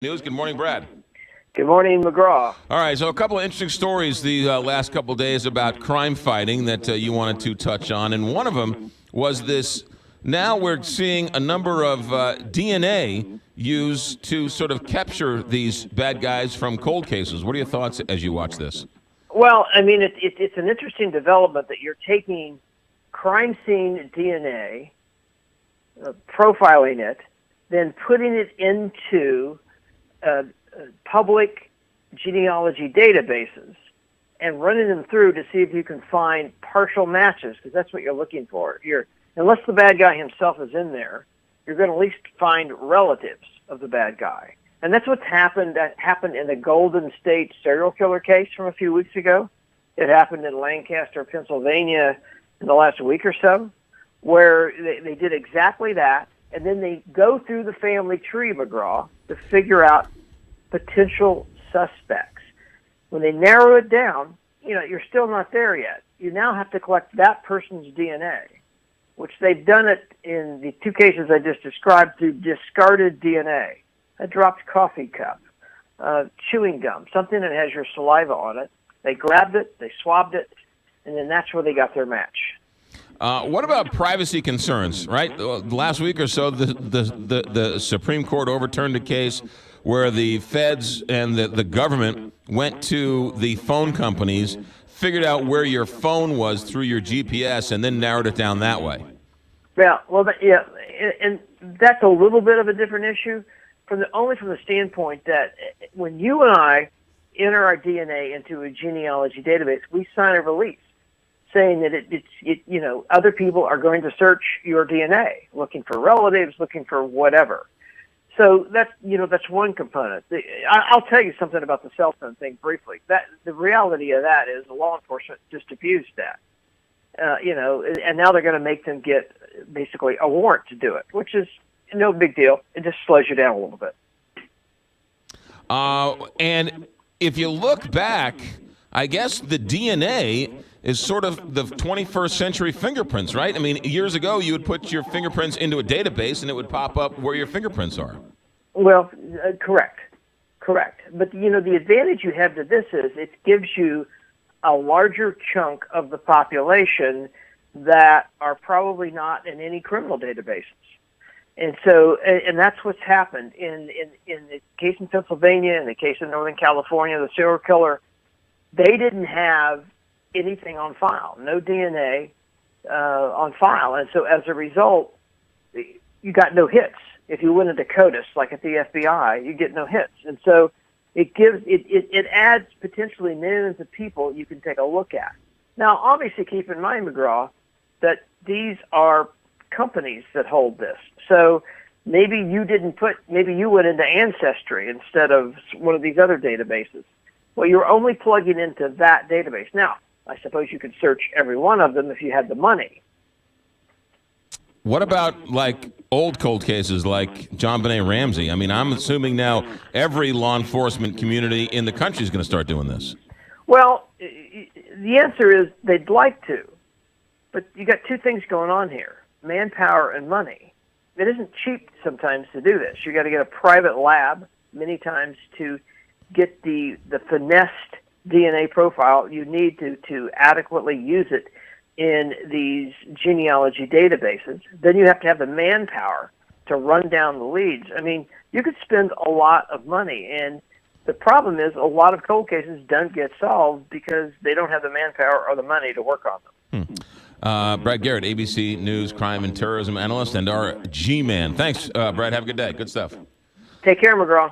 News. Good morning, Brad. Good morning, McGraw. All right, so a couple of interesting stories the last couple of days about crime fighting that you wanted to touch on, and one of them was this. Now we're seeing a number of DNA used to sort of capture these bad guys from cold cases. What are your thoughts as you watch this? Well, I mean, it's an interesting development that you're taking crime scene DNA, profiling it, then putting it into public genealogy databases and running them through to see if you can find partial matches, because that's what you're looking for. Unless the bad guy himself is in there, you're going to at least find relatives of the bad guy. And that's what's happened. That happened in the Golden State serial killer case from a few weeks ago. It happened in Lancaster, Pennsylvania in the last week or so, where they did exactly that. And then they go through the family tree, McGraw, to figure out potential suspects. When they narrow it down, you're still not there yet. You now have to collect that person's DNA, which they've done it in the two cases I just described through discarded DNA, a dropped coffee cup, chewing gum, something that has your saliva on it. They grabbed it, they swabbed it, and then that's where they got their match. What about privacy concerns, right? Last week or so, the Supreme Court overturned a case where the feds and the government went to the phone companies, figured out where your phone was through your GPS, and then narrowed it down that way. Yeah, and that's a little bit of a different issue, only from the standpoint that when you and I enter our DNA into a genealogy database, we sign a release saying that other people are going to search your DNA, looking for relatives, looking for whatever. So that's one component. I'll tell you something about the cell phone thing briefly. The reality of that is law enforcement just abused that, and now they're going to make them get basically a warrant to do it, which is no big deal. It just slows you down a little bit. And if you look back, I guess the DNA is sort of the 21st century fingerprints, right? I mean, years ago, you would put your fingerprints into a database, and it would pop up where your fingerprints are. Well, correct. But, the advantage you have to this is it gives you a larger chunk of the population that are probably not in any criminal databases. And so, and that's what's happened in the case in Pennsylvania, in the case in Northern California, the serial killer. They didn't have anything on file, no DNA on file. And so as a result, you got no hits. If you went into CODIS, like at the FBI, you get no hits. And so it adds potentially millions of people you can take a look at. Now, obviously, keep in mind, McGraw, that these are companies that hold this. So maybe you went into Ancestry instead of one of these other databases. Well, you're only plugging into that database. Now, I suppose you could search every one of them if you had the money. What about, like, old cold cases like John Benet Ramsey? I mean, I'm assuming now every law enforcement community in the country is going to start doing this. Well, the answer is they'd like to. But you got two things going on here, manpower and money. It isn't cheap sometimes to do this. You got to get a private lab many times to get the finessed DNA profile you need to adequately use it in these genealogy databases. Then you have to have the manpower to run down the leads. I mean, you could spend a lot of money, and the problem is a lot of cold cases don't get solved because they don't have the manpower or the money to work on them. Brad Garrett, ABC News crime and terrorism analyst and our G-Man. Thanks, Brad. Have a good day. Good stuff. Take care, McGraw.